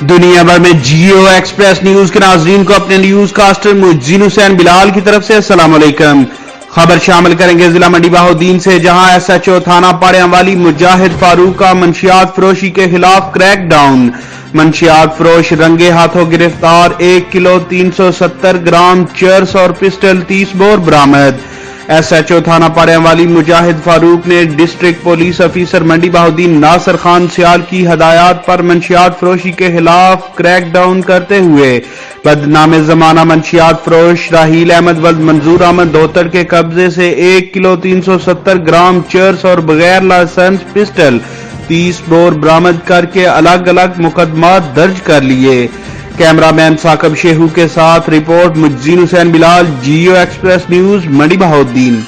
دنیا بھر میں جیو ایکسپریس نیوز کے ناظرین کو اپنے نیوز کاسٹر محدثین حسین بلال کی طرف سے السلام علیکم۔ خبر شامل کریں گے ضلع منڈی بہاؤالدین سے، جہاں ایس ایچ او تھانہ پاڑیاں والی مجاہد فاروق کا منشیات فروشی کے خلاف کریک ڈاؤن۔ منشیات فروش رنگے ہاتھوں گرفتار، 1 کلو 370 گرام چرس اور پسٹل 30 بور برآمد۔ ایس ایچ او تھانہ پاڑیاں والی مجاہد فاروق نے ڈسٹرکٹ پولیس افیسر منڈی بہاؤالدین ناصر خان سیال کی ہدایات پر منشیات فروشی کے خلاف کریک ڈاؤن کرتے ہوئے بدنام زمانہ منشیات فروش راحیل احمد ولد منظور احمد دھوتر کے قبضے سے 1 کلو 370 گرام چرس اور بغیر لائسنس پسٹل 30 بور برآمد کر کے الگ الگ مقدمات درج کر لیے۔ کیمرہ مین ثاقب شیخو کے ساتھ رپورٹ محدثین حسین بلال، جیو ایکسپریس نیوز، منڈی بہاؤالدین۔